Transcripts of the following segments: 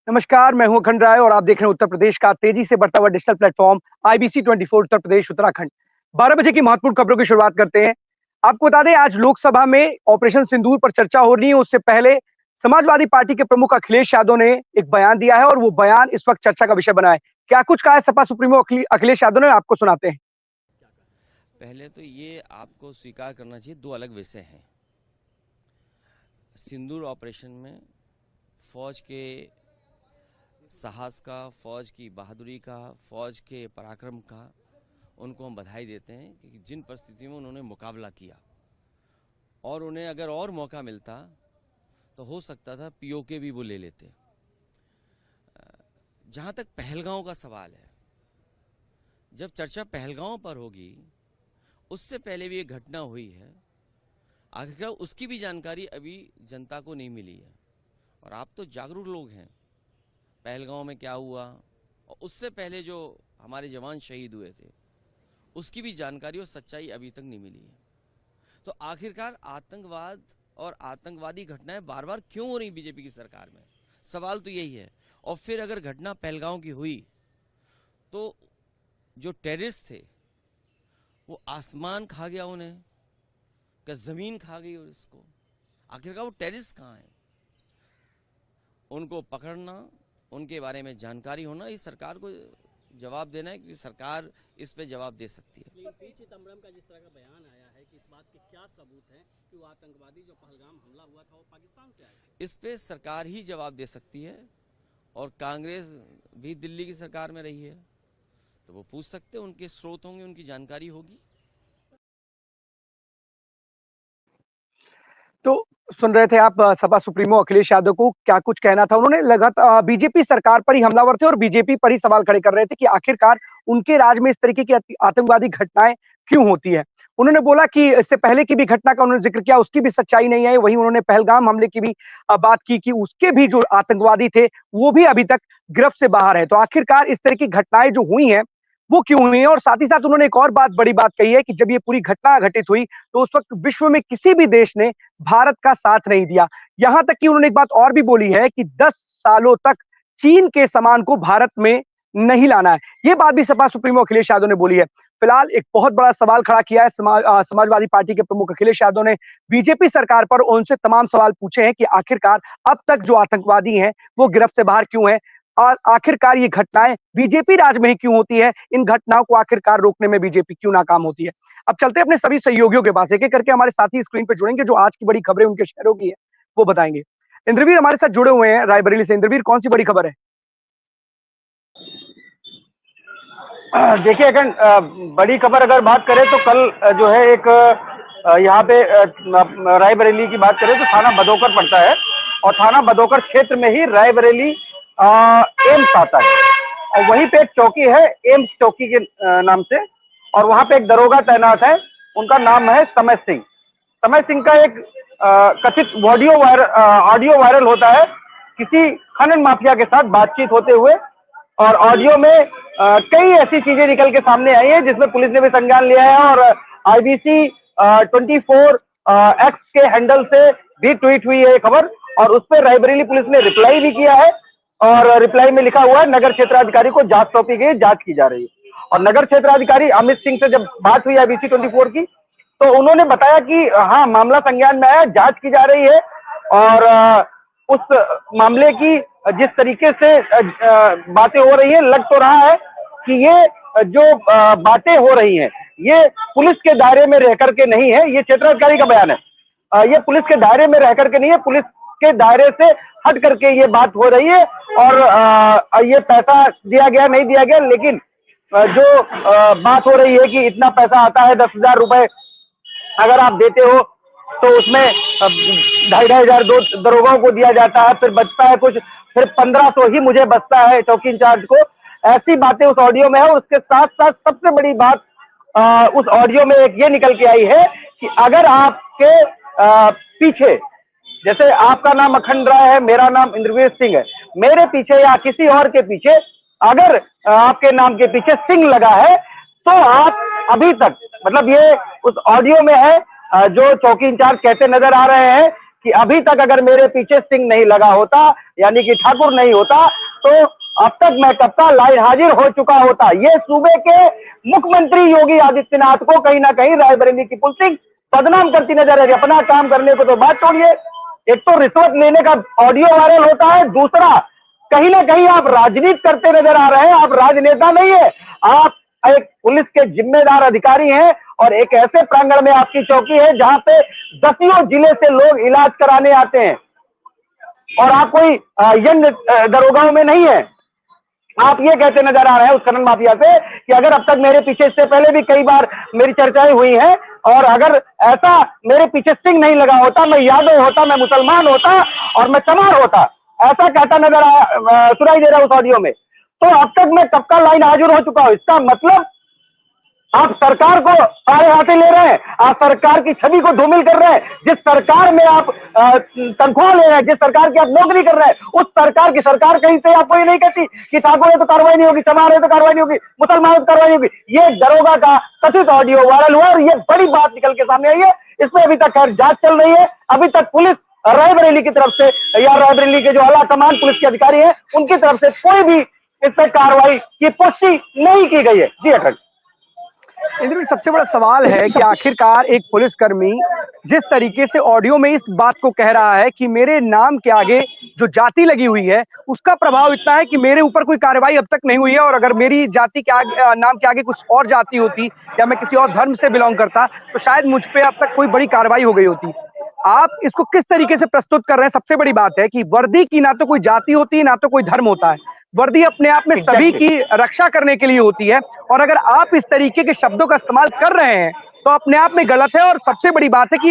नमस्कार, मैं हूं अखंड राय और आप देख रहे हैं उत्तर प्रदेश का तेजी से बढ़ता हुआ digital platform IBC 24 Uttar Pradesh Uttarakhand. 12 बजे की महत्वपूर्ण खबरों की शुरुआत करते हैं। आपको बता दें आज लोकसभा में ऑपरेशन सिंदूर पर चर्चा हो रही है। उससे पहले समाजवादी पार्टी के प्रमुख अखिलेश यादव ने एक बयान दिया है और वो बयान इस वक्त चर्चा का विषय बना है। क्या कुछ कहा है सपा सुप्रीमो अखिलेश यादव ने, आपको सुनाते हैं। पहले तो ये आपको स्वीकार करना चाहिए, दो अलग विषय हैं। सिंदूर ऑपरेशन में फौज के साहस का, फौज की बहादुरी का, फौज के पराक्रम का उनको हम बधाई देते हैं कि जिन परिस्थितियों में उन्होंने मुकाबला किया, और उन्हें अगर और मौका मिलता तो हो सकता था पीओके भी वो ले लेते। जहाँ तक पहलगांव का सवाल है, जब चर्चा पहलगांव पर होगी, उससे पहले भी एक घटना हुई है, आखिरकार उसकी भी जानकारी अभी जनता को नहीं मिली है। और आप तो जागरूक लोग हैं, पहलगांव में क्या हुआ और उससे पहले जो हमारे जवान शहीद हुए थे उसकी भी जानकारी और सच्चाई अभी तक नहीं मिली है। तो आखिरकार आतंकवाद और आतंकवादी घटनाएं बार बार क्यों हो रही बीजेपी की सरकार में, सवाल तो यही है। और फिर अगर घटना पहलगांव की हुई तो जो टेररिस्ट थे वो आसमान खा गया उन्हें, क्या जमीन खा गई और इसको, आखिरकार वो टेररिस्ट कहाँ हैं? उनको पकड़ना, उनके बारे में जानकारी होना, इस सरकार को जवाब देना है, क्योंकि सरकार इस पे जवाब दे सकती है। पी चिदम्बरम का जिस तरह का बयान आया है कि इस बात के क्या सबूत हैं कि वो आतंकवादी जो पहलगाम हमला हुआ था वो पाकिस्तान से आए थे? इस पे सरकार ही जवाब दे सकती है, और कांग्रेस भी दिल्ली की सरकार में रही है तो वो पूछ सकते हैं, उनके स्रोत होंगे, उनकी जानकारी होगी। तो सुन रहे थे आप सपा सुप्रीमो अखिलेश यादव को, क्या कुछ कहना था। उन्होंने लगातार बीजेपी सरकार पर ही हमलावर थे और बीजेपी पर ही सवाल खड़े कर रहे थे कि आखिरकार उनके राज में इस तरीके की आतंकवादी घटनाएं क्यों होती है। उन्होंने बोला कि इससे पहले की भी घटना का उन्होंने जिक्र किया, उसकी भी सच्चाई नहीं है। वहीं उन्होंने पहलगाम हमले की भी बात की कि उसके भी जो आतंकवादी थे वो भी अभी तक गिरफ्त से बाहर है। तो आखिरकार इस तरह की घटनाएं जो हुई हैं वो क्यों हुई है। और साथ ही साथ उन्होंने एक और बड़ी बात कही है कि जब ये पूरी घटना घटित हुई तो उस वक्त विश्व में किसी भी देश ने भारत का साथ नहीं दिया। यहां तक कि उन्होंने एक बात और भी बोली है कि 10 सालों तक चीन के सामान को भारत में नहीं लाना है। ये बात भी सपा सुप्रीमो अखिलेश यादव ने बोली है। फिलहाल एक बहुत बड़ा सवाल खड़ा किया है समाजवादी पार्टी के प्रमुख अखिलेश यादव ने बीजेपी सरकार पर। उनसे तमाम सवाल पूछे हैं कि आखिरकार अब तक जो आतंकवादी हैं वो गिरफ्त से बाहर क्यों हैं, और आखिरकार ये घटनाएं बीजेपी राज में ही क्यों होती है, इन घटनाओं को आखिरकार रोकने में बीजेपी क्यों नाकाम होती है। अब चलते हैं अपने सभी सहयोगियों के पास, एक-एक करके हमारे साथी स्क्रीन पे जुड़ेंगे जो आज की बड़ी खबरें उनके शहरों की है, वो बताएंगे। इंद्रवीर हमारे साथ जुड़े हुए हैं रायबरेली से। इंद्रवीर, कौन सी बड़ी खबर है? देखिए अगर बड़ी खबर अगर बात करें तो कल जो है एक यहाँ पे रायबरेली की बात करें तो थाना बदोकर पड़ता है, और थाना बदोकर क्षेत्र में ही रायबरेली एम्स आता है, और वहीं पे एक चौकी है एम्स चौकी के नाम से, और वहाँ पे एक दरोगा तैनात है, उनका नाम है समय सिंह। समय सिंह का एक कथित ऑडियो वायरल होता है किसी खनन माफिया के साथ बातचीत होते हुए, और ऑडियो में कई ऐसी चीजें निकल के सामने आई हैं जिसमें पुलिस ने भी संज्ञान लिया है, और आईबीसी 24 एक्स के हैंडल से भी ट्वीट हुई है ये खबर, और उस पर रायबरेली पुलिस ने रिप्लाई भी किया है, और रिप्लाई में लिखा हुआ है नगर क्षेत्राधिकारी को जांच सौंपी गई, जांच की जा रही है। और नगर क्षेत्राधिकारी अमित सिंह से जब बात हुई आईबीसी 24 की तो उन्होंने बताया कि हाँ मामला संज्ञान में आया, जांच की जा रही है, और उस मामले की जिस तरीके से बातें हो रही है, लग तो रहा है कि ये जो बातें हो रही हैं ये पुलिस के दायरे में रह करके नहीं है। ये क्षेत्राधिकारी का बयान है, ये पुलिस के दायरे में रह करके नहीं है, पुलिस के दायरे से हट करके ये बात हो रही है, और ये पैसा दिया गया नहीं दिया गया, लेकिन जो बात हो रही है कि इतना पैसा आता है, 10,000 रुपए अगर आप देते हो तो उसमें 2,500 दो दरोगाओं को दिया जाता है, फिर बचता है कुछ, फिर 1,500 ही मुझे बचता है चौकी इंचार्ज को। ऐसी बातें उस ऑडियो में है, और उसके साथ साथ सबसे बड़ी बात उस ऑडियो में एक ये निकल के आई है कि अगर आपके पीछे, जैसे आपका नाम अखंड राय है, मेरा नाम इंद्रवीर सिंह है, मेरे पीछे या किसी और के पीछे अगर आपके नाम के पीछे सिंह लगा है तो आप अभी तक, मतलब ये उस ऑडियो में है, जो चौकी इंचार्ज कहते नजर आ रहे हैं कि अभी तक अगर मेरे पीछे सिंह नहीं लगा होता, यानी कि ठाकुर नहीं होता, तो अब तक मैं कब का लाइन हाजिर हो चुका होता। ये सूबे के मुख्यमंत्री योगी आदित्यनाथ को कहीं ना कहीं रायबरेली की पुलिसिंग बदनाम करती नजर आ रही है। अपना काम करने को तो बात छोड़िए, एक तो रिश्वत लेने का ऑडियो वायरल होता है, दूसरा कहीं ना कहीं आप राजनीति करते नजर आ रहे हैं। आप राजनेता नहीं है, आप एक पुलिस के जिम्मेदार अधिकारी हैं और एक ऐसे प्रांगण में आपकी चौकी है जहां पे दसियों जिले से लोग इलाज कराने आते हैं और आप कोई यंग दरोगाओं में नहीं है। आप ये कहते नजर आ रहे हैं उस खनन माफिया से कि अगर अब तक मेरे पीछे, इससे पहले भी कई बार मेरी चर्चाएं हुई हैं, और अगर ऐसा मेरे पीछे सिंह नहीं लगा होता, मैं यादव होता, मैं मुसलमान होता और मैं चमार होता, ऐसा कहता नजर आया, सुनाई दे रहा उस ऑडियो में। तो अब तक मैं कब का लाइन हाजिर हो चुका हूं। इसका मतलब आप सरकार को आड़े हाथे ले रहे हैं, आप सरकार की छवि को धूमिल कर रहे हैं। जिस सरकार में आप तनख्वाह ले रहे हैं, जिस सरकार की आप नौकरी कर रहे हैं, उस सरकार की सरकार कहीं से आपको ये नहीं कहती कि ठाकुर है तो कार्रवाई नहीं होगी, चमार है तो कार्रवाई नहीं होगी, मुसलमान है तो कार्रवाई नहीं होगी। ये दरोगा का कथित ऑडियो वायरल हुआ और ये बड़ी बात निकल के सामने आई है। इसमें अभी तक खैर जांच चल रही है। अभी तक पुलिस रायबरेली की तरफ से या रायबरेली के जो आला कमान पुलिस के अधिकारी हैं उनकी तरफ से कोई भी इस पर कार्रवाई की पुष्टि नहीं की गई है। जी अटक इंद्र, सबसे बड़ा सवाल है कि आखिरकार एक पुलिसकर्मी जिस तरीके से ऑडियो में इस बात को कह रहा है कि मेरे नाम के आगे जो जाति लगी हुई है उसका प्रभाव इतना है कि मेरे ऊपर कोई कार्रवाई अब तक नहीं हुई है, और अगर मेरी जाति के आगे, नाम के आगे कुछ और जाति होती या मैं किसी और धर्म से बिलोंग करता तो शायद मुझ पे अब तक कोई बड़ी कार्रवाई हो गई होती। आप इसको किस तरीके से प्रस्तुत कर रहे हैं? सबसे बड़ी बात है कि वर्दी की ना तो कोई जाति होती है ना तो कोई धर्म होता है। वर्दी अपने आप में सभी की रक्षा करने के लिए होती है, और अगर आप इस तरीके के शब्दों का इस्तेमाल कर रहे हैं तो अपने आप में गलत है। और सबसे बड़ी बात है कि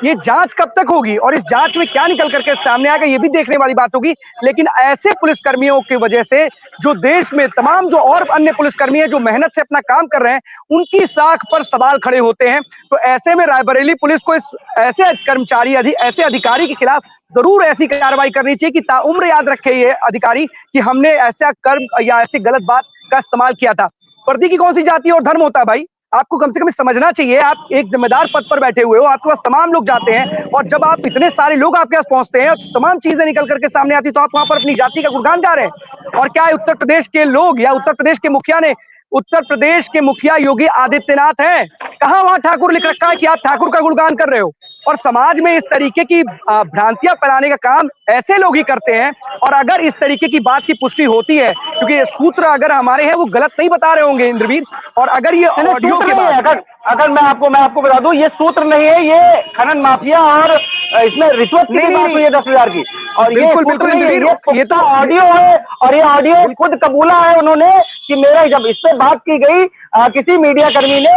ये जांच कब तक होगी और इस जांच में क्या निकल करके सामने आएगा ये भी देखने वाली बात होगी। लेकिन ऐसे पुलिसकर्मियों की वजह से जो देश में तमाम जो और अन्य पुलिसकर्मी हैं जो मेहनत से अपना काम कर रहे हैं उनकी साख पर सवाल खड़े होते हैं। तो ऐसे में रायबरेली पुलिस को इस ऐसे कर्मचारी ऐसे अधिकारी के खिलाफ जरूर ऐसी कार्रवाई करनी चाहिए कि ताउम्र याद रखे ये अधिकारी कि हमने ऐसा कर्म या ऐसी गलत बात का इस्तेमाल किया था। वर्दी की कौन सी जाति और धर्म होता है भाई? आपको कम से कम समझना चाहिए। आप एक जिम्मेदार पद पर बैठे हुए हो, आपके पास तमाम लोग जाते हैं, और जब आप इतने सारे लोग आपके पास पहुंचते हैं तमाम चीजें निकल करके सामने आती तो आप वहां पर अपनी जाति का गुणगान गा रहे हैं। और क्या उत्तर प्रदेश के लोग या उत्तर प्रदेश के मुखिया ने, उत्तर प्रदेश के मुखिया योगी आदित्यनाथ हैं, कहां वहां ठाकुर लिख रखा है कि आप ठाकुर का गुणगान कर रहे हो? और समाज में इस तरीके की भ्रांतियां फैलाने का काम ऐसे लोग ही करते हैं। और अगर इस तरीके की बात की पुष्टि होती है, क्योंकि ये सूत्र अगर हमारे हैं वो गलत नहीं बता रहे होंगे इंद्रवीर, और अगर ये ऑडियो के बाद अगर मैं आपको बता दूं, ये सूत्र नहीं है, ये खनन माफिया और इसमें रिश्वत की बात हुई है 10,000 की। और बिल्कुल बिल्कुल ये तो ऑडियो है, और ये ऑडियो खुद कबूला है उन्होंने कि मेरा, जब इससे बात की गई किसी मीडिया कर्मी ने,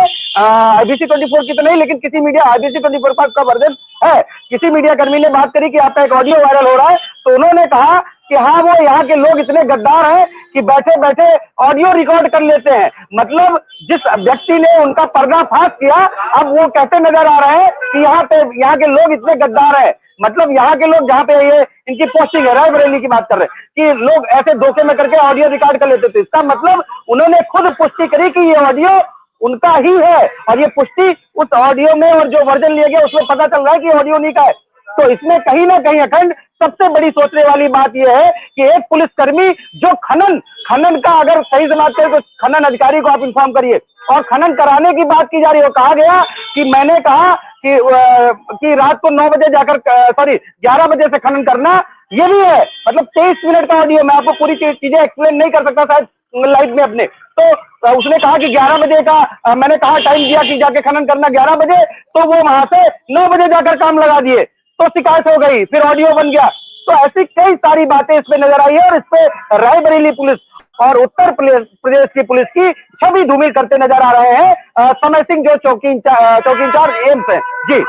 IBC 24 की तो नहीं लेकिन किसी मीडिया, IBC 24 का वर्जन है, किसी मीडिया कर्मी ने बात करी कि आपका एक ऑडियो वायरल हो रहा है, तो उन्होंने कहा कि हाँ वो यहाँ के लोग इतने गद्दार हैं कि बैठे बैठे ऑडियो रिकॉर्ड कर लेते हैं। मतलब जिस व्यक्ति ने उनका पर्दाफाश किया अब वो कहते नजर आ रहे हैं कि यहाँ के लोग इतने गद्दार हैं। मतलब यहाँ के लोग, जहाँ पे ये इनकी पोस्टिंग है, रायबरेली की बात कर रहे हैं कि लोग ऐसे धोखे में करके ऑडियो रिकॉर्ड कर लेते थे। इसका मतलब उन्होंने खुद पुष्टि करी कि ये ऑडियो उनका ही है, और ये पुष्टि उस ऑडियो में और जो वर्जन लिया गया उसमें पता चल रहा है कि ऑडियो उन्हीं का है। तो इसमें कहीं ना कहीं अखंड सबसे बड़ी सोचने वाली बात यह है कि एक पुलिसकर्मी जो खनन का अगर सही जमात करे तो खनन अधिकारी को आप इन्फॉर्म करिए, और खनन कराने की बात की जा रही है। कहा गया कि मैंने कहा कि रात को 9 बजे जाकर, सॉरी 11 बजे से खनन करना, ये भी है। मतलब 23 मिनट का ऑडियो, मैं आपको पूरी चीजें एक्सप्लेन नहीं कर सकता शायद लाइव में अपने। तो उसने कहा कि 11 बजे का, मैंने कहा टाइम दिया कि जाके खनन करना 11 बजे, तो वो वहां से 9 बजे जाकर काम लगा दिए, तो शिकायत हो गई, फिर ऑडियो बन गया। तो ऐसी कई सारी बातें इसमें नजर आई है, और इस पे रायबरेली पुलिस और उत्तर प्रदेश की पुलिस की छवि धूमिल करते नजर आ रहे हैं समय सिंह जो चौकी इंचार्ज एम्स है। जी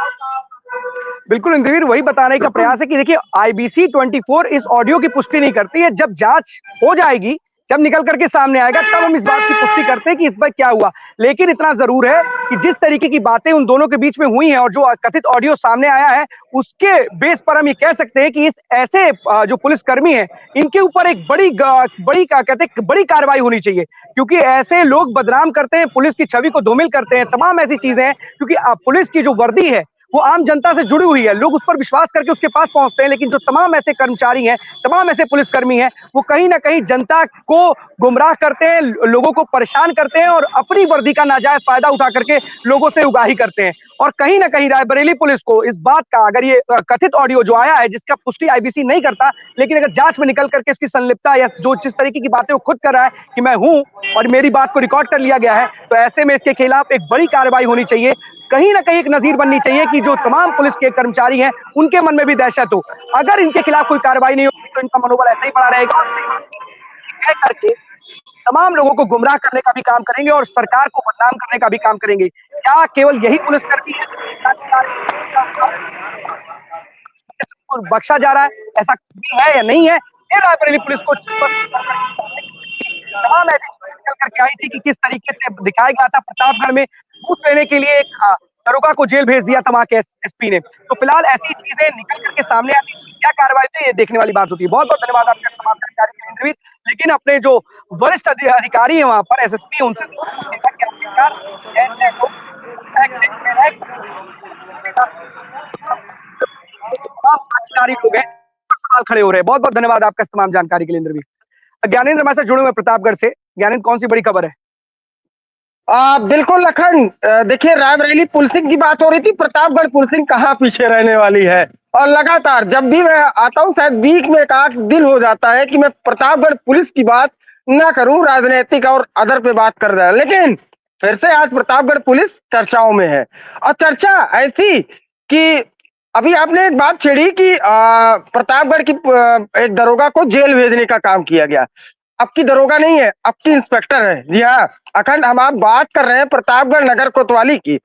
बिल्कुल इंद्रवीर, वही बताने का प्रयास है कि देखिए IBC 24 इस ऑडियो की पुष्टि नहीं करती है। जब जांच हो जाएगी, जब निकल करके सामने आएगा, तब हम इस बात की पुष्टि करते हैं कि इस पर क्या हुआ। लेकिन इतना जरूर है कि जिस तरीके की बातें उन दोनों के बीच में हुई हैं और जो कथित ऑडियो सामने आया है, उसके बेस पर हम ये कह सकते हैं कि इस ऐसे जो पुलिसकर्मी हैं इनके ऊपर एक बड़ी कार्रवाई होनी चाहिए, क्योंकि ऐसे लोग बदनाम करते हैं, पुलिस की छवि को धूमिल करते हैं, तमाम ऐसी चीजें हैं। क्योंकि पुलिस की जो वर्दी है वो आम जनता से जुड़ी हुई है, लोग उस पर विश्वास करके उसके पास पहुंचते हैं। लेकिन जो तमाम ऐसे कर्मचारी हैं, तमाम ऐसे पुलिसकर्मी हैं, वो कहीं ना कहीं जनता को गुमराह करते हैं, लोगों को परेशान करते हैं और अपनी वर्दी का नाजायज फायदा उठा करके लोगों से उगाही करते हैं। और कहीं ना कहीं रायबरेली पुलिस को इस बात का, अगर ये कथित ऑडियो जो आया है जिसका पुष्टि आईबीसी नहीं करता, लेकिन अगर जांच में निकल करके इसकी संलिप्तता या जो जिस तरीके की बातें वो खुद कर रहा है कि मैं हूं और मेरी बात को रिकॉर्ड कर लिया गया है, तो ऐसे में इसके खिलाफ एक बड़ी कार्रवाई होनी चाहिए। कहीं ना कहीं एक नजीर बननी चाहिए कि जो तमाम पुलिस के कर्मचारी हैं उनके मन में भी दहशत हो। अगर इनके खिलाफ कोई कार्रवाई नहीं होगी तो इनका मनोबल ऐसे ही बना रहेगा, कह करके तमाम लोगों को गुमराह करने का भी काम करेंगे और सरकार को बदनाम करने का भी काम करेंगे। क्या केवल यही पुलिसकर्मी है जो बख्शा जा रहा है? ऐसा भी है या नहीं है, ये रायबरेली पुलिस को तमाम ऐसी चीजें निकल करके आई थी कि किस तरीके से दिखाया गया था प्रतापगढ़ में घूस लेने के लिए एक दरोगा को जेल भेज दिया था वहां के एसपी ने। तो फिलहाल ऐसी चीजें निकल करके सामने आती है, क्या कार्रवाई होती है ये देखने वाली बात होती है। बहुत बहुत धन्यवाद आपका तमाम जानकारी के लिए इंद्रवीर। लेकिन अपने जो वरिष्ठ अधिकारी है वहां पर एसएसपी, उनसे पूछेगा कि आखिरकार ऐसे लोग तमाम अधिकारी लोग हैं सवाल खड़े हो रहे हैं। बहुत बहुत धन्यवाद आपका तमाम जानकारी के लिए इंद्रवीर। ज्ञानेंद्र हमारे साथ जुड़े हुए प्रतापगढ़ से। ज्ञानेंद्र, कौन सी बड़ी खबर है? बिल्कुल लखन, देखिए रायबरेली पुलिसिंग की बात हो रही थी, प्रतापगढ़ पुलिसिंग कहाँ पीछे रहने वाली है। और लगातार जब भी मैं आता हूँ, शायद वीक में एक आध दिन हो जाता है कि मैं प्रतापगढ़ पुलिस की बात ना करूं, राजनीतिक और अदर पे बात कर रहा है। लेकिन फिर से आज प्रतापगढ़ पुलिस चर्चाओं में है। और चर्चा ऐसी कि अभी आपने एक बात छेड़ी कि प्रतापगढ़ की एक दरोगा को जेल भेजने का काम किया गया। अब की दरोगा नहीं है, अब की इंस्पेक्टर है। जी हाँ अखंड, हम आप बात कर रहे हैं प्रतापगढ़ नगर कोतवाली की।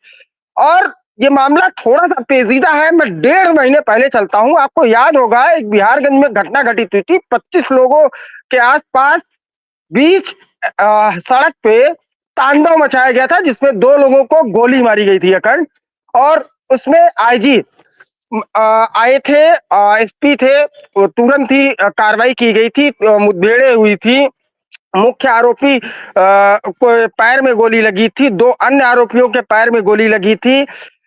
और ये मामला थोड़ा सा पेचीदा है। मैं 1.5 महीने पहले चलता हूं, आपको याद होगा एक बिहारगंज में घटना घटित हुई थी। 25 लोगों के आसपास बीच सड़क पे तांडव मचाया गया था, जिसमें 2 लोगों को गोली मारी गई थी अखंड। और उसमें आईजी आए थे, एसपी थे, तुरंत ही कार्रवाई की गई थी, मुठभेड़ें हुई थी। मुख्य आरोपी को पैर में गोली लगी थी, 2 अन्य आरोपियों के पैर में गोली लगी थी।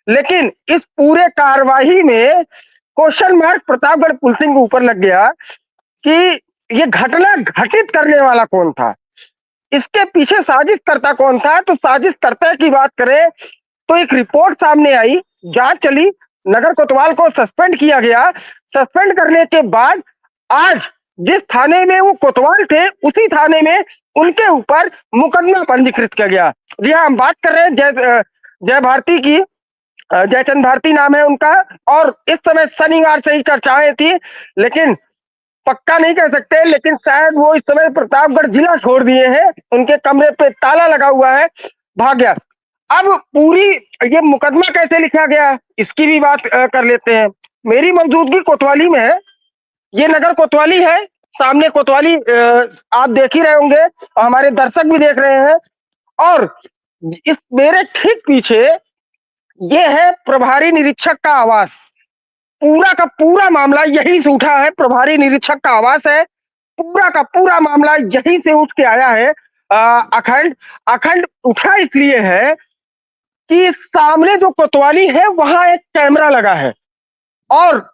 लेकिन इस पूरे कार्रवाई में क्वेश्चन मार्क प्रतापगढ़ पुलिसिंग के ऊपर लग गया कि ये घटना घटित करने वाला कौन था, इसके पीछे साजिश करता कौन था। तो साजिश करता की बात करें तो एक रिपोर्ट सामने आई, जांच चली, नगर कोतवाल को सस्पेंड किया गया। सस्पेंड करने के बाद आज जिस थाने में वो कोतवाल थे, उसी थाने में उनके ऊपर मुकदमा पंजीकृत किया गया। जी हाँ, हम बात कर रहे हैं जय भारती की, जयचंद भारती नाम है उनका। और इस समय शनिवार से ही चर्चाएं थी, लेकिन पक्का नहीं कह सकते, लेकिन शायद वो इस समय प्रतापगढ़ जिला छोड़ दिए हैं। उनके कमरे पे ताला लगा हुआ है, भाग गया। अब पूरी ये मुकदमा कैसे लिखा गया, इसकी भी बात कर लेते हैं। मेरी मौजूदगी कोतवाली में है, ये नगर कोतवाली है। सामने कोतवाली आप देख ही रहे होंगे और हमारे दर्शक भी देख रहे हैं। और इस मेरे ठीक पीछे ये है प्रभारी निरीक्षक का आवास। पूरा का पूरा मामला यहीं से उठा है, प्रभारी निरीक्षक का आवास है। पूरा का पूरा मामला यहीं से उठ के आया है। अखंड अखंड उठा इसलिए है कि सामने जो कोतवाली है वहां एक कैमरा लगा है। और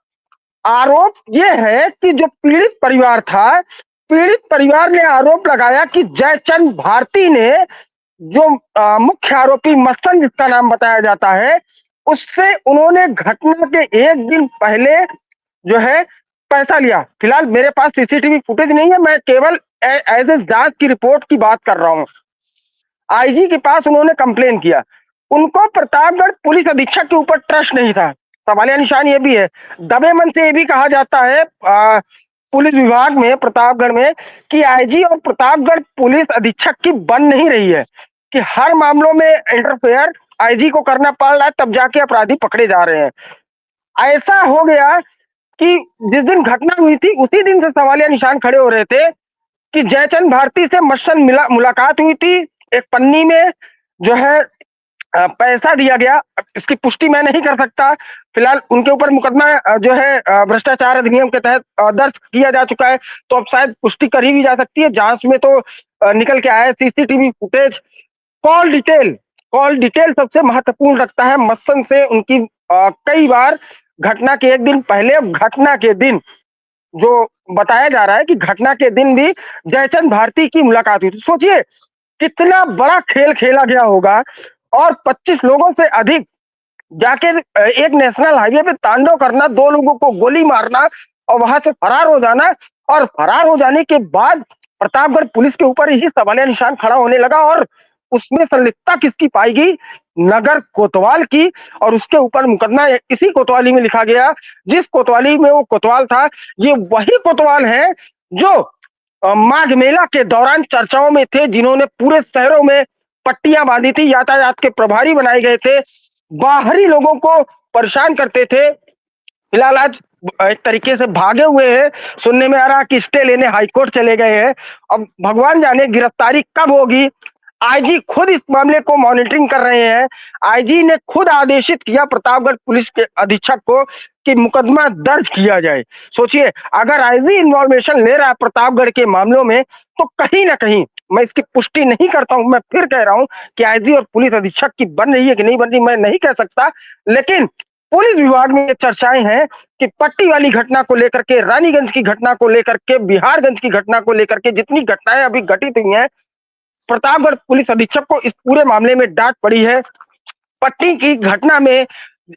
आरोप यह है कि जो पीड़ित परिवार था, पीड़ित परिवार ने आरोप लगाया कि जयचंद भारती ने, जो मुख्य आरोपी मस्तन जिसका नाम बताया जाता है, उससे उन्होंने घटना के 1 दिन पहले जो है पैसा लिया। फिलहाल मेरे पास सीसीटीवी फुटेज नहीं है, मैं केवल एज ए जांच की रिपोर्ट की बात कर रहा हूं। आईजी के पास उन्होंने कंप्लेन किया। उनको प्रतापगढ़ पुलिस अधीक्षक के ऊपर ट्रस्ट नहीं था। सवालिया निशान ये भी है, दबे मन से ये भी कहा जाता है पुलिस विभाग में, प्रतापगढ़ में, कि आईजी और प्रतापगढ़ पुलिस अधीक्षक की बन नहीं रही है, कि हर मामलों में इंटरफेयर आईजी को करना पड़ रहा है, तब जाके अपराधी पकड़े जा रहे हैं। ऐसा हो गया कि जिस दिन घटना हुई थी उसी दिन से सवालिया निशान खड़े हो रहे थे कि जयचंद भारती से मस्सन मुलाकात हुई थी, एक पन्नी में जो है पैसा दिया गया। इसकी पुष्टि मैं नहीं कर सकता। फिलहाल उनके ऊपर मुकदमा जो है भ्रष्टाचार अधिनियम के तहत दर्ज किया जा चुका है, तो अब शायद पुष्टि करी भी जा सकती है। जांच में तो निकल के आया है सीसीटीवी फुटेज। कॉल डिटेल सबसे महत्वपूर्ण रखता है। मस्सन से उनकी कई बार घटना के एक दिन पहले, घटना के दिन जो बताया जा रहा है कि घटना के दिन भी जयचंद भारती की मुलाकात हुई थी। सोचिए कितना बड़ा खेल खेला गया होगा, और 25 लोगों से अधिक जाके एक नेशनल हाईवे पे तांडव करना, 2 लोगों को गोली मारना और वहां से फरार हो जाना, और फरार हो जाने के बाद प्रतापगढ़ पुलिस के ऊपर ही सवालिया निशान खड़ा होने लगा, और उसमें संलिप्तता किसकी पाई गई? नगर कोतवाल की। और उसके ऊपर मुकदमा इसी कोतवाली में लिखा गया, जिस कोतवाली में वो कोतवाल था। ये वही कोतवाल है जो माघ मेला के दौरान चर्चाओं में थे, जिन्होंने पूरे शहरों में पट्टियां बांधी थी, यातायात के प्रभारी बनाए गए थे, बाहरी लोगों को परेशान करते थे। फिलहाल आज एक तरीके से भागे हुए हैं, सुनने में आ रहा कि स्टे लेने हाईकोर्ट चले गए हैं। अब भगवान जाने गिरफ्तारी कब होगी। आईजी खुद इस मामले को मॉनिटरिंग कर रहे हैं। आईजी ने खुद आदेशित किया प्रतापगढ़ पुलिस के अधीक्षक को कि मुकदमा दर्ज किया जाए। सोचिए अगर आईजी इन्फॉर्मेशन ले रहा है प्रतापगढ़ के मामलों में, तो कहीं ना कहीं, मैं इसकी पुष्टि नहीं करता हूं, मैं फिर कह रहा हूं कि आईजी और पुलिस अधीक्षक की बन रही है कि नहीं बन रही मैं नहीं कह सकता, लेकिन पुलिस विभाग में ये चर्चाएं हैं कि पट्टी वाली घटना को लेकर के, रानीगंज की घटना को लेकर के, बिहारगंज की घटना को लेकर के जितनी घटनाएं अभी घटित हुई हैं, प्रतापगढ़ पुलिस अधीक्षक को इस पूरे मामले में डांट पड़ी है। पट्टी की घटना में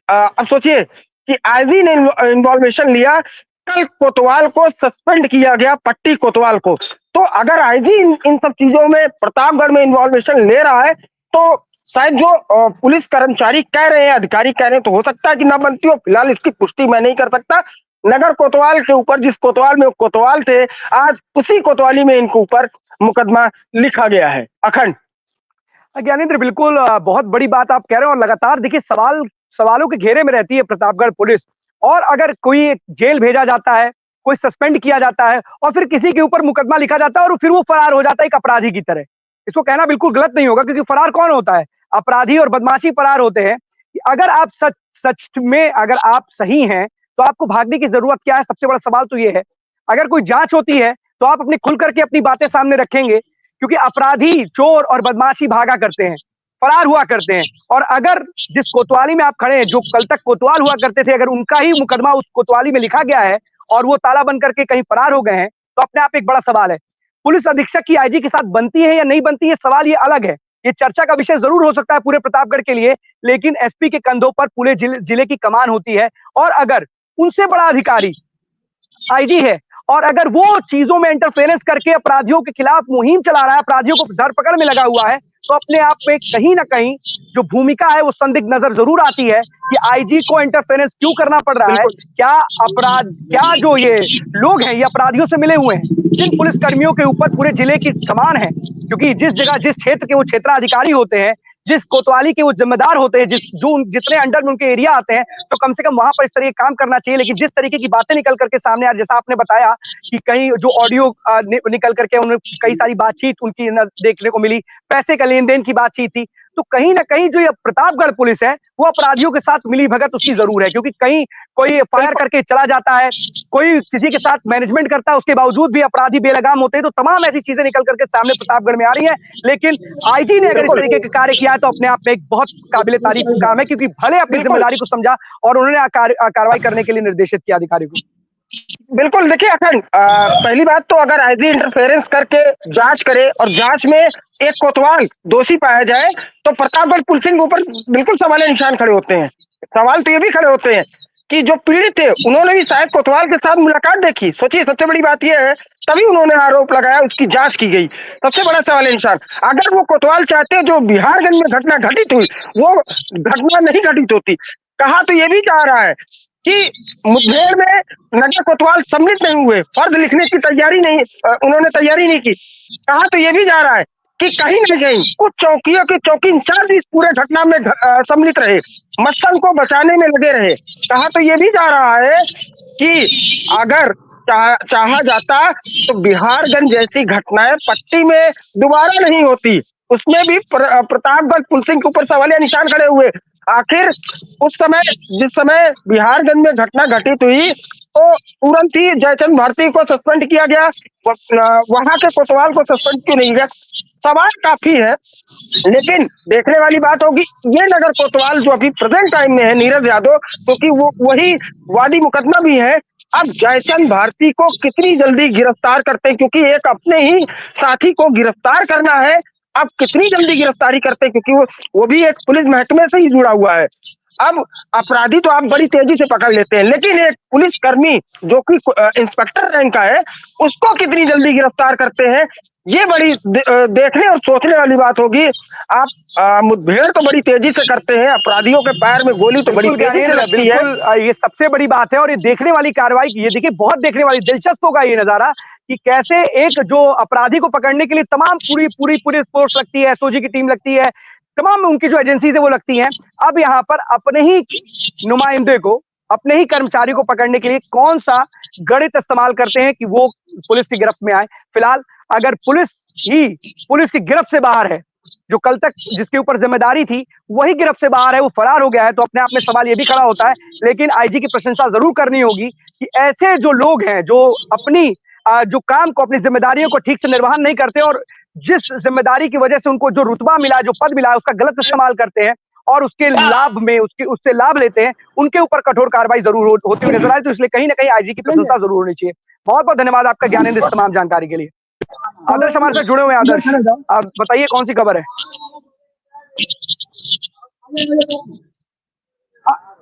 अब सोचिए कि आईजी ने इन्वॉल्वेशन लिया, कल कोतवाल को सस्पेंड किया गया, पट्टी कोतवाल को। तो अगर आईजी इन सब चीजों में प्रतापगढ़ में इन्वॉल्वेशन ले रहा है, तो शायद जो पुलिस कर्मचारी कह रहे हैं, अधिकारी कह रहे हैं, तो हो सकता है कि ना बनती हो। फिलहाल इसकी पुष्टि मैं नहीं कर सकता। नगर कोतवाल के ऊपर, जिस कोतवाल में वो कोतवाल थे, आज उसी कोतवाली में इनके ऊपर मुकदमा लिखा गया है। अखंड। ज्ञानेंद्र, बिल्कुल बहुत बड़ी बात आप कह रहे हैं, और लगातार देखिए सवालों के घेरे में रहती है प्रतापगढ़ पुलिस। और अगर कोई जेल भेजा जाता है, कोई सस्पेंड किया जाता है, और फिर किसी के ऊपर मुकदमा लिखा जाता है और फिर वो फरार हो जाता है एक अपराधी की तरह। इसको कहना बिल्कुल गलत नहीं होगा, क्योंकि फरार कौन होता है? अपराधी और बदमाशी फरार होते हैं। अगर आप सच में अगर आप सही हैं, तो आपको भागने की जरूरत क्या है? सबसे बड़ा सवाल तो ये है। अगर कोई जांच होती है, तो आप अपनी खुल करके अपनी बातें सामने रखेंगे, क्योंकि अपराधी, चोर और बदमाशी भागा करते हैं, फरार हुआ करते हैं। और अगर जिस कोतवाली में आप खड़े हैं, जो कल तक कोतवाल हुआ करते थे, अगर उनका ही मुकदमा उस कोतवाली में लिखा गया है और वो ताला बंद करके कहीं फरार हो गए हैं, तो अपने आप एक बड़ा सवाल है। पुलिस अधीक्षक की आईजी के साथ बनती है या नहीं बनती है, सवाल ये अलग है। ये चर्चा का विषय जरूर हो सकता है पूरे प्रतापगढ़ के लिए, लेकिन एसपी के कंधों पर पूरे जिले की कमान होती है। और अगर उनसे बड़ा अधिकारी आईजी है, और अगर वो चीजों में इंटरफेरेंस करके अपराधियों के खिलाफ मुहिम चला रहा है, अपराधियों को धरपकड़ में लगा हुआ है, तो अपने आप में कहीं ना कहीं जो भूमिका है वो संदिग्ध नजर जरूर आती है कि आईजी को इंटरफेरेंस क्यों करना पड़ रहा है। क्या जो ये लोग हैं, ये अपराधियों से मिले हुए हैं? जिन पुलिस कर्मियों के ऊपर पूरे जिले की कमान है, क्योंकि जिस जगह, जिस क्षेत्र के वो क्षेत्राधिकारी होते हैं, जिस कोतवाली के वो जिम्मेदार होते हैं, जितने अंडर में उनके एरिया आते हैं, तो कम से कम वहां पर इस तरह काम करना चाहिए। लेकिन जिस तरीके की बातें निकल करके सामने आ, जैसा आपने बताया कि कहीं जो ऑडियो निकल करके उन्हें कई सारी बातचीत उनकी देखने को मिली, पैसे का लेन देन की बातचीत थी, तो कहीं ना कहीं जो ये प्रतापगढ़ पुलिस है, वो अपराधियों के साथ मिली भगत उसकी जरूर है। क्योंकि कहीं कोई फायर करके चला जाता है, कोई किसी के साथ मैनेजमेंट करता है, उसके बावजूद भी अपराधी बेलगाम होते हैं। तो तमाम ऐसी चीजें निकल करके सामने प्रतापगढ़ में आ रही है। लेकिन आईजी ने अगर इस तरीके का कार्य किया है, तो अपने आप में एक बहुत काबिले तारीफ काम है, क्योंकि भले अपनी जिम्मेदारी को समझा और उन्होंने कार्रवाई करने के लिए निर्देशित किया अधिकारी को। बिल्कुल, देखिए अखंड, पहली बात तो अगर आईजी इंटरफेरेंस करके जांच करे और जांच में एक कोतवाल दोषी पाया जाए, तो प्रतापगढ़ पुलिस के ऊपर बिल्कुल सवालिया निशान खड़े होते हैं। सवाल तो ये भी खड़े होते हैं कि जो पीड़ित थे, उन्होंने भी शायद कोतवाल के साथ मुलाकात देखी। सोचिए, सबसे बड़ी बात यह है, तभी उन्होंने आरोप लगाया, उसकी जांच की गई। सबसे बड़ा सवालिया निशान, अगर वो कोतवाल चाहते जो बिहारगंज में घटना घटित हुई, वो घटना नहीं घटित होती। कहा तो ये भी जा रहा है कि मुठभेड़ में नगर कोतवाल सम्मिलित नहीं हुए, फर्द लिखने की तैयारी नहीं, उन्होंने तैयारी नहीं की। कहा तो ये भी जा रहा है कि कहीं न कहीं कुछ चौकियों के चौकी इंचार्ज इस पूरे घटना में सम्मिलित रहे, मत्सन को बचाने में लगे रहे। कहा तो ये भी जा रहा है कि अगर चाहा जाता तो बिहारगंज जैसी घटनाएं पट्टी में दोबारा नहीं होती। उसमें भी प्रतापगढ़ पुलिसिंग के ऊपर सवालिया निशान खड़े हुए। आखिर उस समय, जिस समय बिहारगंज में घटना घटित हुई, तो तुरंत ही जयचंद भारती को सस्पेंड किया गया, वहां के कोतवाल को सस्पेंड क्यों नहीं किया? सवाल काफी है। लेकिन देखने वाली बात होगी, ये नगर कोतवाल जो अभी प्रेजेंट टाइम में है नीरज यादव, क्योंकि वो वही वादी मुकदमा भी है। अब जयचंद भारती को कितनी जल्दी गिरफ्तार करते हैं, क्योंकि एक अपने ही साथी को गिरफ्तार करना है। अब कितनी जल्दी गिरफ्तारी करते हैं, क्योंकि वो भी एक पुलिस महकमे से ही जुड़ा हुआ है। अब अपराधी तो आप बड़ी तेजी से पकड़ लेते हैं, लेकिन एक पुलिस कर्मी जो कि इंस्पेक्टर रैंक का है, उसको कितनी जल्दी गिरफ्तार करते हैं, ये बड़ी देखने और सोचने वाली बात होगी। आप मुठभेड़ तो बड़ी तेजी से करते हैं, अपराधियों के पैर में गोली तो बड़ी बिल्कुल तेजी से ज्ञानेंद्र, लगती है। बिल्कुल ये सबसे बड़ी बात है और ये देखने वाली कार्रवाई, ये देखिए बहुत देखने वाली, दिलचस्प होगा ये नजारा कि कैसे एक जो अपराधी को पकड़ने के लिए तमाम पूरी पूरी पूरी फोर्स लगती है, एसओजी की टीम लगती है, तमाम उनकी जो एजेंसीज है वो लगती हैं। अब यहाँ पर अपने ही नुमाइंदे को, अपने ही कर्मचारी को पकड़ने के लिए कौन सा गणित इस्तेमाल करते हैं कि वो पुलिस की गिरफ्त में आए। फिलहाल अगर पुलिस की गिरफ्त से बाहर है, जो कल तक जिसके ऊपर जिम्मेदारी थी वही गिरफ्त से बाहर है, वो फरार हो गया है, तो अपने आप में सवाल ये भी खड़ा होता है। लेकिन आईजी की प्रशंसा जरूर करनी होगी कि ऐसे जो लोग हैं जो अपनी जो काम को, अपनी जिम्मेदारियों को ठीक से निर्वहन नहीं करते और जिस जिम्मेदारी की वजह से उनको जो रुतबा मिला है, जो पद मिला है, उसका गलत इस्तेमाल करते हैं और उसके लाभ में उससे लाभ लेते हैं, उनके ऊपर कठोर कार्रवाई जरूर होती हुई नजर आए। तो इसलिए कहीं ना कहीं आईजी की प्रशंसा जरूर होनी चाहिए। बहुत बहुत धन्यवाद आपका ज्ञानेंद्र इस तमाम जानकारी के लिए। आदर्श हमारे साथ जुड़े हुए हैं। आदर्श, आप बताइए कौन सी खबर है।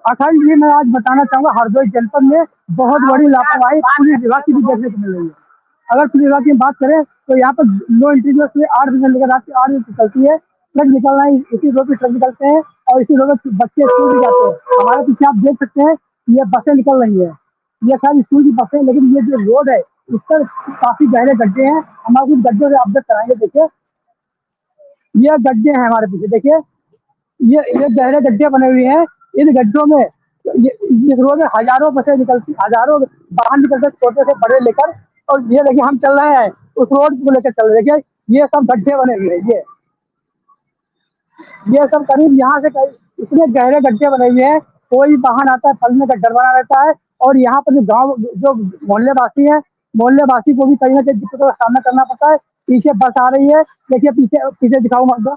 अखंड जी, मैं आज बताना चाहूंगा हरदोई जनपद में बहुत बड़ी लापरवाही पुलिस विभाग की भी देखने को मिल रही है। अगर पुलिस विभाग की बात करें तो यहाँ पर नो एंट्री में 8 बजे लेकर रात के 8 बजे चलती है, ट्रक निकलना है, इसी रोड पे ट्रक निकलते हैं और इसी रोड पे बच्चे स्कूल भी जाते हैं। हमारे पीछे आप देख सकते हैं ये बसें निकल रही है, ये खाली स्कूल की बसें, लेकिन ये जो रोड है उस पर काफी गहरे गड्ढे हैं। हम आपको गड्ढों से अपडेट कराएंगे। देखिए ये गड्ढे हैं हमारे पीछे, देखिए ये गहरे गड्ढे बने हुए हैं। इन गड्ढों में इस रोड में हजारों बसें निकलती, हजारों वाहन निकलते, छोटे से बड़े लेकर। और ये देखिए हम चल रहे हैं उस रोड को लेकर चल रहे हैं। देखिए ये सब गड्ढे बने हुए हैं, ये सब करीब यहाँ से करीब इतने गहरे गड्ढे बने हुए हैं, कोई वाहन आता है फंसने का डर बना रहता है। और यहाँ पर जो गाँव जो मोहल्लेवासी है, मोहल्लेवासी को भी कहीं ना कहीं दिक्कतों का सामना करना पड़ता है। पीछे बस आ रही है, देखिए पीछे पीछे दिखाऊँ मतलब,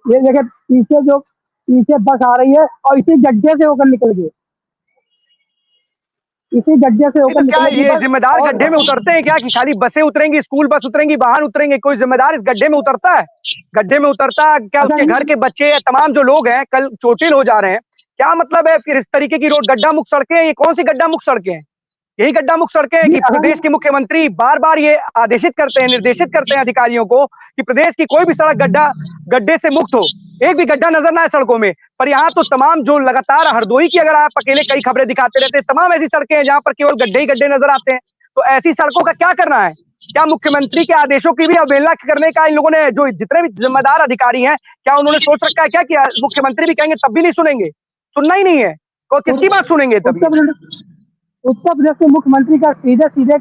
ये देखिए पीछे बस आ रही है और इसी गड्ढे से होकर निकल गई, इसी गड्ढे से होकर तो क्या निकलेगी ये बस। जिम्मेदार और गड्ढे में उतरते हैं क्या, कि खाली बसें उतरेंगी, स्कूल बस उतरेंगी, वाहन उतरेंगे, कोई जिम्मेदार इस गड्ढे में उतरता है? गड्ढे में उतरता है क्या अच्छा उसके घर के बच्चे या तमाम जो लोग हैं कल चोटिल हो जा रहे हैं? क्या मतलब है फिर इस तरीके की रोड गड्ढा मुक्त सड़कें हैं? ये कौन सी गड्ढा मुक्त सड़कें हैं? यही गड्ढा मुक्त सड़कें हैं ये कि प्रदेश के मुख्यमंत्री बार बार ये आदेशित करते हैं, निर्देशित करते हैं अधिकारियों को कि प्रदेश की कोई भी सड़क गड्ढे से मुक्त हो, एक भी गड्ढा नजर ना आए सड़कों में। पर यहाँ तो तमाम जो लगातार हरदोई की अगर आप अकेले कई खबरें दिखाते रहते हैं, तमाम ऐसी सड़कें हैं जहां पर केवल गड्ढे ही गड्ढे नजर आते हैं। तो ऐसी सड़कों का क्या करना है? क्या मुख्यमंत्री के आदेशों की भी अवहेलना करने का इन लोगों ने, जो जितने भी जिम्मेदार अधिकारी हैं, क्या उन्होंने सोच रखा है क्या कि मुख्यमंत्री भी कहेंगे तब भी नहीं सुनेंगे? सुनना ही नहीं है तो किसकी बात सुनेंगे तभी? उत्तर प्रदेश के मुख्यमंत्री का सीधे सीधे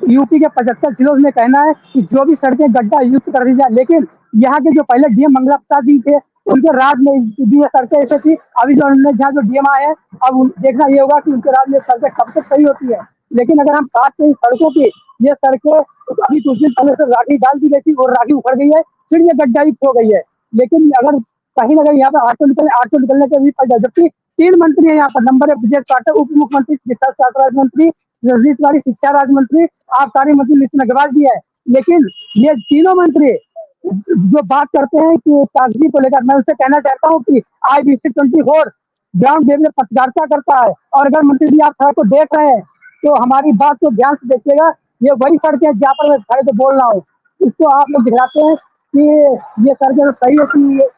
यूपी के 75 जिलों में कहना है कि जो भी सड़कें गड्ढा युक्त कर दी जाए। लेकिन यहाँ के जो पहले डीएम मंगला प्रसाद जी थे, उनके राज में ये सड़कें ऐसे थी। अभी जो उन्होंने जहाँ जो डीएम आए हैं, अब देखना ये होगा कि उनके राज में सड़कें कब तक सही होती है। लेकिन अगर हम बात करें सड़कों की, ये सड़कें अभी कुछ दिन पहले से राखी डाल दी गई थी और राखी उखड़ गई है, फिर ये गड्ढा युक्त हो गई है। लेकिन अगर कहीं ना कहीं यहाँ पे ऑटो निकलने के भी पड़ जाए, जबकि 3 मंत्री है यहाँ पर। नंबर 1 विजय पाठक, उप मुख्यमंत्री चिकित्सा स्वास्थ्य राज्य मंत्री, रजनीश तिवारी शिक्षा राज्य मंत्री, आबकारी मंत्री नितिन अग्रवाल जी है। लेकिन ये तीनों मंत्री जो बात करते हैं कि कागजी को लेकर, मैं उससे कहना चाहता हूँ कि IBC 24 ग्राउंड लेवल में पत्रकारिता करता है। और अगर मंत्री जी आप सड़क को देख रहे हैं तो हमारी बात को ध्यान से देखिएगा। ये वही सड़क है जहाँ पर मैं खड़े तो बोल रहा हूँ, इसको आप लोग दिखलाते हैं कि ये सड़कें सही होती है।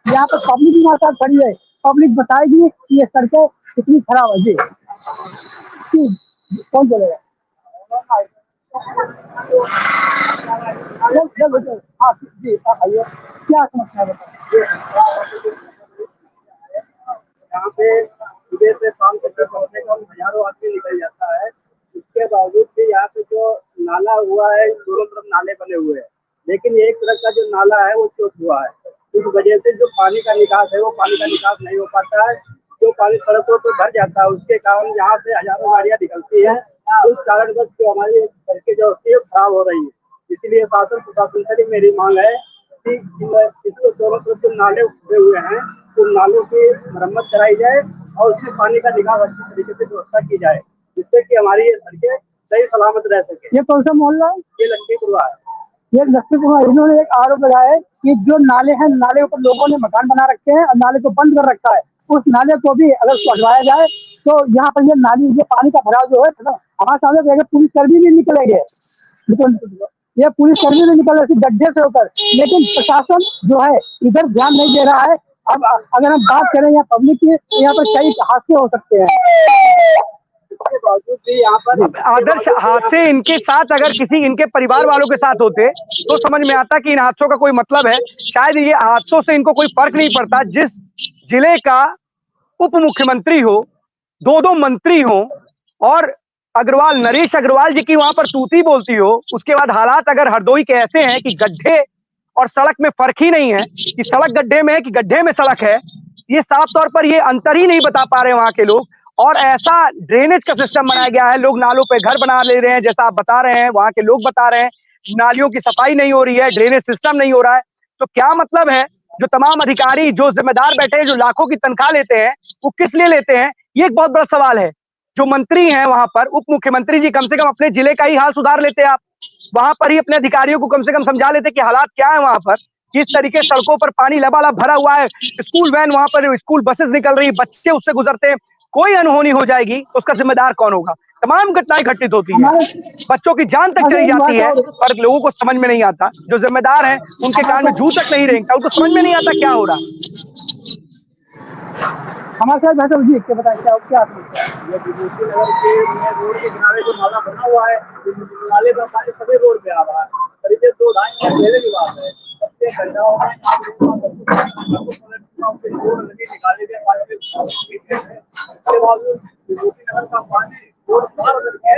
यहाँ पर पब्लिक भी हमारे साथ खड़ी है, पब्लिक बताएगी कि ये सड़कें कितनी खराब है। जी कौन बोलेगा? हाँ जी, आप आइए, क्या समस्या है बताइए। यहाँ पे सुबह से शाम तक कम से कम हजारों आदमी निकल जाता है। इसके बावजूद भी यहाँ पे जो नाला हुआ है, दोनों तरफ नाले बने हुए हैं, लेकिन एक तरफ का जो नाला है वो चौक हुआ है। इस वजह से जो पानी का निकास है वो पानी का निकास नहीं हो पाता है। जो पानी सड़कों पर भर जाता है उसके कारण यहाँ से हजारों गाड़ियाँ निकलती हैं। उस कारण बस जो हमारी सड़कें जो होती है खराब हो रही है। इसलिए शासन प्रशासन से मेरी मांग है कि इसको दोनों तरफ जो नाले उठे हुए हैं उन नालों की मरम्मत कराई जाए और उसमें पानी का निकास अच्छी तरीके से व्यवस्था की जाए, जिससे कि हमारी ये सड़कें सही सलामत रह सके। ये कौन सा मोहल्ला है? ये लक्ष्मीपुरा है। ये लक्ष्मीपुरा, इन्होंने एक आरोप लगाया है कि जो नाले हैं, नाले ऊपर लोगों ने मकान बना रखे हैं और नाले को बंद कर रखा है। उस नाले को भी अगर हटवाया जाए तो यहाँ पर ये नाली, ये पानी का भराव जो है ना, हमारे सामने अगर पुलिसकर्मी भी निकलेंगे, ये पुलिसकर्मी भी निकल रहे गड्ढे से होकर, लेकिन प्रशासन जो है इधर ध्यान नहीं दे रहा है। अब अगर हम बात करें यहाँ पब्लिक की, तो यहाँ पर कई हादसे हो सकते हैं। इसके बावजूद भी यहाँ पर आदर्श, हादसे इनके साथ अगर किसी इनके परिवार वालों के साथ होते तो समझ में आता कि इन हादसों का कोई मतलब है। शायद ये हादसों से इनको कोई फर्क नहीं पड़ता। जिस जिले का उप मुख्यमंत्री हो, दो मंत्री हो और अग्रवाल, नरेश अग्रवाल जी की वहां पर तूती बोलती हो, उसके बाद हालात अगर हरदोई के ऐसे हैं कि गड्ढे और सड़क में फर्क ही नहीं है, कि सड़क गड्ढे में है कि गड्ढे में सड़क है, ये साफ तौर पर ये अंतर ही नहीं बता पा रहे वहां के लोग। और ऐसा ड्रेनेज का सिस्टम बनाया गया है, लोग नालों पे घर बना ले रहे हैं, जैसा आप बता रहे हैं, वहां के लोग बता रहे हैं, नालियों की सफाई नहीं हो रही है, ड्रेनेज सिस्टम नहीं हो रहा है। तो क्या मतलब है, जो तमाम अधिकारी, जो जिम्मेदार बैठे हैं, जो लाखों की तनख्वाह लेते हैं, वो किस लिए लेते हैं? ये एक बहुत बड़ा सवाल है। जो मंत्री हैं वहां पर, उप मुख्यमंत्री जी, कम से कम अपने जिले का ही हाल सुधार लेते आप। वहां पर ही अपने अधिकारियों को कम से कम समझा लेते कि हालात क्या है वहां पर, किस तरीके सड़कों पर पानी लबालब भरा हुआ है, स्कूल वैन वहां पर, स्कूल बसेस निकल रही, बच्चे उससे गुजरते हैं, कोई अनहोनी हो जाएगी तो उसका जिम्मेदार कौन होगा? तमाम घटनाएं घटित होती है, बच्चों की जान तक चली जाती है, पर लोगों को समझ में नहीं आता। जो जिम्मेदार है उनके कान में जू तक नहीं रेंगता, उनको समझ में नहीं आता क्या हो रहा। हमारे साथ भाई जी क्या बताएं, क्या क्या ये विभूति नगर के रोड के किनारे जो नाला बना हुआ है, नाले का पानी सभी रोड पे आ रहा है। करीब 2-2.5 साल पहले की बात है। सबसे गड्ढाओं में रोड नदी निकाले गए पानी में। इसके बावजूद विभूति नगर का पानी रोड पार करके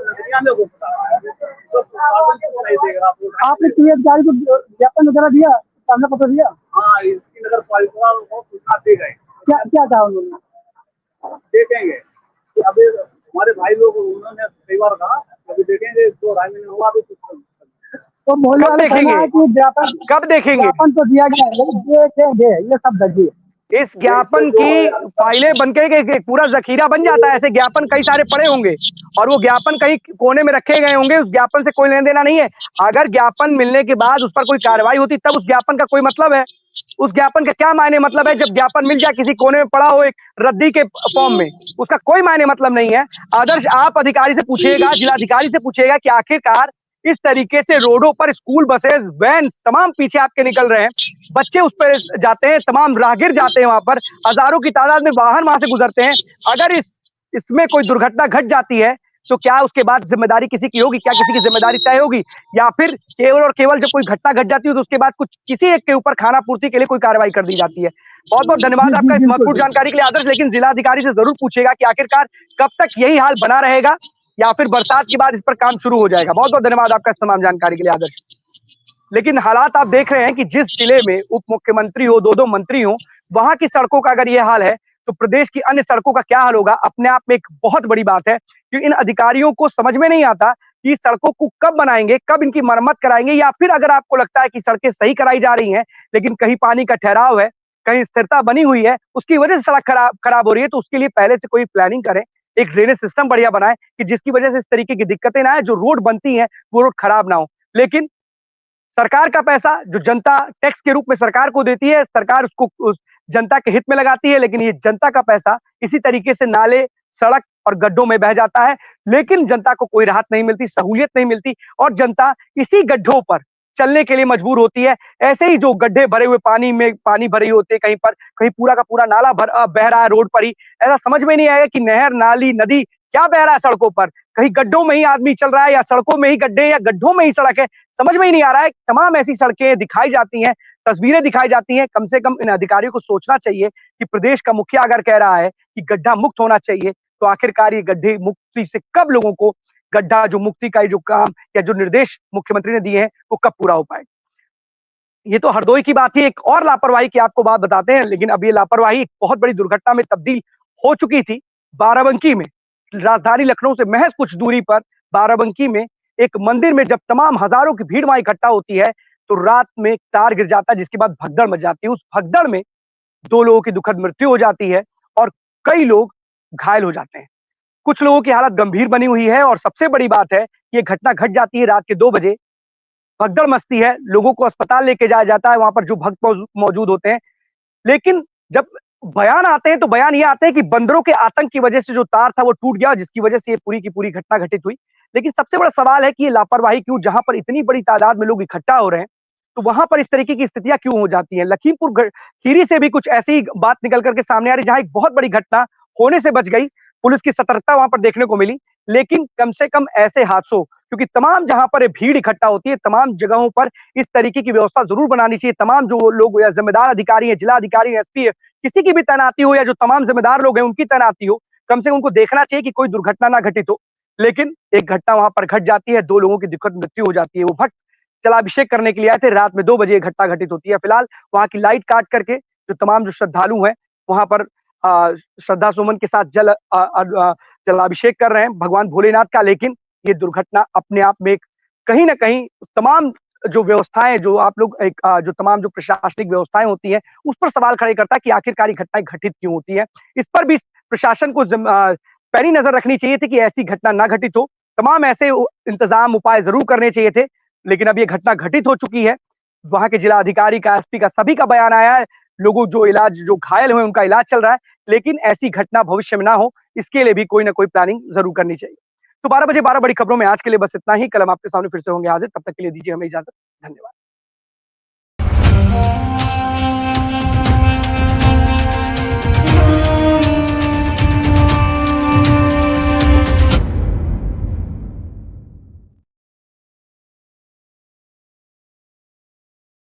नदियां में घुस रहा है। तो प्रशासन क्यों नहीं देख रहा? आपने पी अधिकारी को ज्ञापन वगैरह दिया, सामने पत्र दिया? हाँ, इसकी नगर पालिका को सूचना दी गई। क्या क्या कहा उन्होंने? देखेंगे कि अभी हमारे भाई लोग, उन्होंने कई बार कहा अभी देखेंगे, 2-2.5 महीने हुआ अभी कुछ। तो मोहल्ले कब वाले कहना है देखेंगे? कि ज्ञापन, कब देखेंगे? ज्ञापन तो दिया गया है, देखेंगे, ये सब दर्जी। इस ज्ञापन की फाइलें बनके के पूरा जखीरा बन जाता है। ऐसे ज्ञापन कई सारे पड़े होंगे और वो ज्ञापन कहीं कोने में रखे गए होंगे, उस ज्ञापन से कोई लेना देना नहीं है। अगर ज्ञापन मिलने के बाद उस पर कोई कार्रवाई होती तब उस ज्ञापन का कोई मतलब है। उस ज्ञापन का क्या मायने मतलब है जब ज्ञापन मिल जाए किसी कोने में पड़ा हो एक रद्दी के फॉर्म में? उसका कोई मायने मतलब नहीं है। आदर्श, आप अधिकारी से पूछिएगा, जिलाधिकारी से पूछिएगा कि आखिरकार इस तरीके से रोडों पर स्कूल बसेस, वैन तमाम पीछे आपके निकल रहे हैं, बच्चे उस पर जाते हैं, तमाम राहगीर जाते हैं वहां पर, हजारों की तादाद में वाहन वहां से गुजरते हैं। अगर इसमें कोई दुर्घटना घट जाती है तो क्या उसके बाद जिम्मेदारी किसी की होगी? क्या किसी की जिम्मेदारी तय होगी? या फिर केवल और केवल जब कोई घटना घट जाती है तो उसके बाद कुछ किसी एक के ऊपर खाना पूर्ति के लिए कोई कार्रवाई कर दी जाती है? बहुत बहुत धन्यवाद आपका इस महत्वपूर्ण जानकारी के लिए आदर्श। लेकिन जिलाधिकारी से जरूर पूछेगा कि आखिरकार कब तक यही हाल बना रहेगा या फिर बरसात के बाद इस पर काम शुरू हो जाएगा। बहुत बहुत धन्यवाद आपका इस तमाम जानकारी के लिए आदर्श। लेकिन हालात आप देख रहे हैं कि जिस जिले में उप मुख्यमंत्री हो, दो मंत्री हो, वहां की सड़कों का अगर ये हाल है तो प्रदेश की अन्य सड़कों का क्या हाल होगा? अपने आप में एक बहुत बड़ी बात है कि इन अधिकारियों को समझ में नहीं आता कि सड़कों को कब बनाएंगे, कब इनकी मरम्मत कराएंगे। या फिर अगर आपको लगता है कि सड़कें सही कराई जा रही हैं लेकिन कहीं पानी का ठहराव है, कहीं स्थिरता बनी हुई है, उसकी वजह से सड़क खराब हो रही है, तो उसके लिए पहले से कोई प्लानिंग करें, एक ड्रेनेज सिस्टम बढ़िया बनाए कि जिसकी वजह से इस तरीके की दिक्कतें ना आए, जो रोड बनती है वो रोड खराब ना हो। लेकिन सरकार का पैसा जो जनता टैक्स के रूप में सरकार को देती है, सरकार उसको उस जनता के हित में लगाती है, लेकिन ये जनता का पैसा इसी तरीके से नाले, सड़क और गड्ढों में बह जाता है। लेकिन जनता को कोई राहत नहीं मिलती, सहूलियत नहीं मिलती और जनता इसी गड्ढों पर चलने के लिए मजबूर होती है। ऐसे ही जो गड्ढे भरे हुए पानी में पानी भरे होते हैं, कहीं पर कहीं पूरा का पूरा नाला बह रहा है रोड पर ही। ऐसा समझ में नहीं आएगा कि नहर, नाली, नदी क्या बह रहा है सड़कों पर, कहीं गड्ढों में ही आदमी चल रहा है या सड़कों में ही गड्ढे या गड्ढों में ही सड़क है, समझ में ही नहीं आ रहा है। तमाम ऐसी सड़कें दिखाई जाती हैं, तस्वीरें दिखाई जाती हैं। कम से कम इन अधिकारियों को सोचना चाहिए कि प्रदेश का मुखिया अगर कह रहा है कि गड्ढा मुक्त होना चाहिए, तो आखिरकार ये गड्ढे मुक्ति से कब लोगों को गड्ढा जो मुक्ति का जो काम या जो निर्देश मुख्यमंत्री ने दिए हैं वो कब पूरा हो पाए? ये तो हरदोई की बात थी। एक और लापरवाही की आपको बात बताते हैं, लेकिन अब ये लापरवाही एक बहुत बड़ी दुर्घटना में तब्दील हो चुकी थी। बाराबंकी में, राजधानी लखनऊ से महज कुछ दूरी पर बाराबंकी में एक मंदिर में जब तमाम हजारों की भीड़ वहां इकट्ठा होती है, तो रात में एक तार गिर जाता है जिसके बाद भगदड़ मच जाती है। उस भगदड़ में 2 लोगों की दुखद मृत्यु हो जाती है और कई लोग घायल हो जाते हैं। कुछ लोगों की हालत गंभीर बनी हुई है और सबसे बड़ी बात है, ये घटना घट जाती है रात के 2 बजे। भगदड़ मचती है, लोगों को अस्पताल लेके जाया जाता है, वहाँ पर जो भक्त मौजूद होते हैं। लेकिन जब बयान आते हैं तो बयान ये आते हैं कि बंदरों के आतंक की वजह से जो तार था वो टूट गया, जिसकी वजह से ये पूरी की पूरी घटना घटित हुई। लेकिन सबसे बड़ा सवाल है कि ये लापरवाही क्यों, जहाँ पर इतनी बड़ी तादाद में लोग इकट्ठा हो रहे हैं, तो वहाँ पर इस तरीके की स्थितियाँ क्यों हो जाती हैं? लखीमपुर खीरी से भी कुछ ऐसी ही बात निकल कर के सामने आ रही है, जहाँ एक बहुत बड़ी घटना होने से बच गई। पुलिस की सतर्कता वहाँ पर देखने को मिली, लेकिन कम से कम ऐसे हादसों, क्योंकि तमाम जहाँ पर ये भीड़ इकट्ठा होती है, तमाम जगहों पर इस तरीके की व्यवस्था ज़रूर बनानी चाहिए। तमाम जो लोग या ज़िम्मेदार अधिकारी हैं, जिला अधिकारी, एसपी है, किसी की भी तैनाती हो या जो तमाम ज़िम्मेदार लोग हैं, उनकी तैनाती हो, कम से कम उनको देखना चाहिए कि कोई दुर्घटना ना घटित हो। लेकिन एक घटना वहाँ पर घट जाती है, 2 लोगों की दुखद मृत्यु हो जाती है। वो भक्त जलाभिषेक करने के लिए आए थे, रात में 2 बजे ये घटना घटित होती है। फिलहाल वहाँ की लाइट काट करके जो तमाम जो श्रद्धालु हैं, वहाँ पर श्रद्धा सुमन के साथ जलाभिषेक कर रहे हैं भगवान भोलेनाथ का। लेकिन ये दुर्घटना अपने आप में एक कहीं न कहीं तमाम जो व्यवस्थाएँ, जो आप लोग जो तमाम जो प्रशासनिक व्यवस्थाएँ होती हैं, उस पर सवाल खड़े करता है कि आखिरकार ये घटनाएँ घटित क्यों होती हैं? इस पर भी प्रशासन को पैनी नज़र रखनी चाहिए थी कि ऐसी घटना ना घटित हो। तमाम ऐसे इंतज़ाम, उपाय ज़रूर करने चाहिए थे, लेकिन अब ये घटना घटित हो चुकी है। वहाँ के जिला अधिकारी का, एसपी का, सभी का बयान आया है। लोगों जो घायल हुए, उनका इलाज चल रहा है, लेकिन ऐसी घटना भविष्य में ना हो, इसके लिए भी कोई ना कोई प्लानिंग ज़रूर करनी चाहिए। तो 12 बजे 12 बड़ी खबरों में आज के लिए बस इतना ही। कल हम आपके सामने फिर से होंगे हाज़िर, तब तक के लिए दीजिए हमें इजाज़त। धन्यवाद।